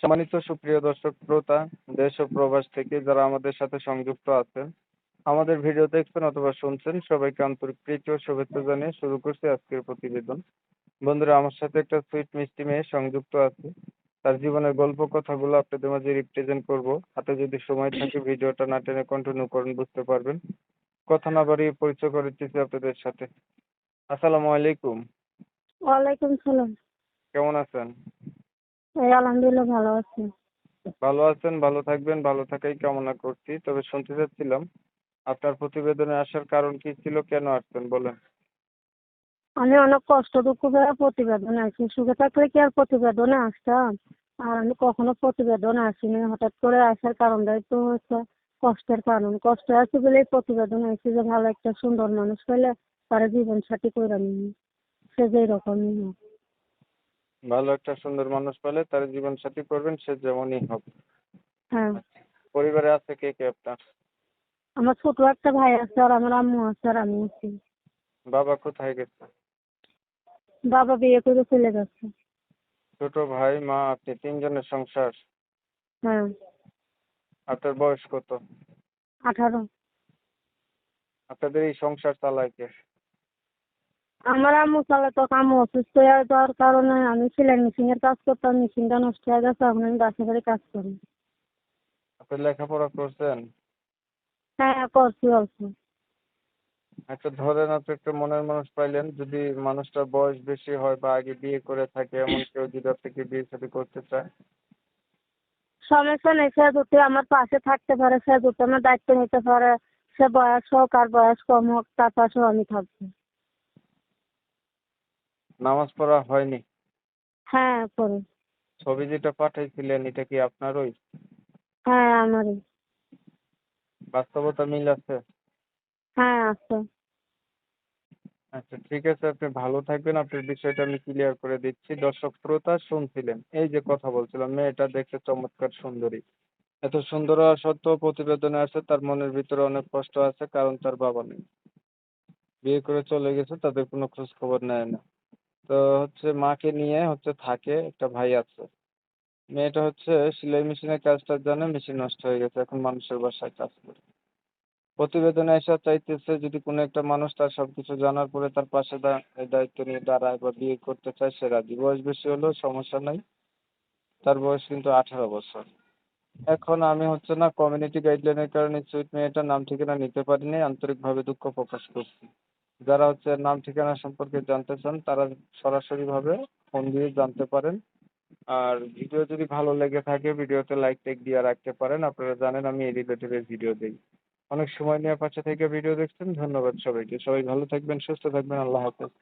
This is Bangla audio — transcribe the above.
সম্মানিত সুপ্রিয় দর্শক শ্রোতা, দেশ ও প্রবাস থেকে যারা আমাদের সাথে সংযুক্ত আছেন, আমাদের ভিডিও দেখছেন অথবা শুনছেন, সবাইকে আন্তরিক প্রীতি ও শুভেচ্ছা জানিয়ে শুরু করছি আজকের প্রতিবেদন। বন্ধুরা, আমার সাথে একটা সুইট মিষ্টি মেয়ে সংযুক্ত আছে। তার জীবনের গল্প কথাগুলো আপনাদের মাঝে রিপ্রেজেন্ট করব। হাতে যদি সময় থাকে ভিডিওটা না টেনে কন্টিনিউ করেন, বুঝতে পারবেন। কথা না বাড়িয়ে পরিচয় করে দিচ্ছি আপনাদের সাথে। আসসালামু আলাইকুম। ওয়ালাইকুম সালাম। কেমন আছেন? এই আলহামদুলিল্লাহ ভালো আছি। ভালো আছেন, ভালো থাকবেন, ভালো থাকাই কামনা করছি। তবে শুনতে চাচ্ছিলাম আপনার প্রতিবেদনে আসার কারণ কি ছিল, কেন আসছেন বলেন। আমি অনেক কষ্ট দুঃখ করে প্রতিবেদনে আসি। সুখে থাকলে কি আর প্রতিবেদনে আসতাম? আর আমি কখনো প্রতিবেদনে আসিনি। হঠাৎ করে আসার কারণটাই তো হচ্ছে কষ্টের কারণ। কষ্টে আছি বলেই প্রতিবেদনে আসি যে ভালো একটা সুন্দর মানুষ পেলে তারা জীবন সাথী করে নিই। সে যেই রকমই হোক। ভালো একটা সুন্দর মানুষ পেলে তার জীবন সাথী করবেন, সে যেমনই হোক। হ্যাঁ, পরিবারে আছে কে কে আপনার? আমার ছোট একটা ভাই আছে আর আমার আম্মু আছে আর আমি আছি। বাবা কোথায় গেছে? বাবা বিয়ে করে চলে গেছে। ছোট ভাই, মা, আপনি তিনজনের সংসার। হ্যাঁ, আপনার বয়স কত? 18। আপনাদের এই সংসার চালায় কে? আমার আম্মু চালাতো। আম্মু অসুস্থ হয়ে যাওয়ার কারণে আমি সেলাই মেশিনের কাজ করতাম। মেশিনটা নষ্ট হয়ে গেছে, এখন আমি বাসা বাড়ি কাজ করি। আপনি লেখাপড়া করছেন? হ্যাঁ, করছি অল্প। আচ্ছা, ধরেন আপনি একটা মনের মানুষ পাইলেন, যদি মানুষটার বয়স বেশি হয় বা আগে বিয়ে করে থাকে, এমন কেউ যদি আপনাকে বিয়ে শাদী করতে চায়? সমস্যা নেই, সে যদি আমার পাশে থাকতে পারে, সে যদি আমার দায়িত্ব নিতে পারে, সে বয়স হোক আর বয়স কম হোক, তার পাশেও আমি থাকবো। নামাজ পড়া হয়নি? হ্যাঁ, করি। ছবি যেটা পাঠাইছিলেন এটা কি আপনারই? হ্যাঁ, আমারই। বাস্তবতা মিল আছে? হ্যাঁ, আছে। আচ্ছা, ঠিক আছে, আপনি ভালো থাকবেন। আপনার বিষয়টা আমি ক্লিয়ার করে দিচ্ছি। দর্শক শ্রোতা শুনছিলেন, এই যে কথা বলছিলাম, মেয়েটা দেখতে চমৎকার সুন্দরী। এত সুন্দর হওয়া সত্ত্বেও প্রতিবেদনে আছে তার মনের ভিতরে অনেক কষ্ট আছে, কারণ তার বাবা নেই। বিয়ে করে চলে গেছে, তাদের কোনো খোঁজ খবর নেয় না। তো হচ্ছে মাকে নিয়ে হচ্ছে থাকে, একটা ভাই আছে। মেয়েটা হচ্ছে সেলাই মেশিনের কাজটা জানে, মেশিন নষ্ট হয়ে গেছে, এখন মানুষের বাসায় কাজ করে। প্রতিবেদনে এসে চাইতেছে যদি কোনো একটা মানুষ তার সবকিছু জানার পরে তার পাশে এই দায়িত্ব নিয়ে দাঁড়ায় বা বিয়ে করতে চায়, সে রাজি। বয়স বেশি হলেও সমস্যা নাই, তার বয়স কিন্তু 18 বছর। এখন আমি হচ্ছে না কমিউনিটি গাইডলাইনের কারণে সুইট মেয়েটার নাম ঠিকানা নিতে পারিনি, আন্তরিকভাবে দুঃখ প্রকাশ করছি। যারা হচ্ছে নাম ঠিকানা সম্পর্কে জানতে চান তারা সরাসরি ভাবে ফোন দিয়ে জানতে পারেন। আর ভিডিও যদি ভালো লেগে থাকে ভিডিওতে লাইক টেক দিয়ে রাখতে পারেন। আপনারা জানেন আমি এই রিলেটেড ভিডিও দিই। অনেক সময় নিয়ে পাশে থেকে ভিডিও দেখছেন, ধন্যবাদ সবাইকে। সবাই ভালো থাকবেন, সুস্থ থাকবেন, আল্লাহ হাফেজ।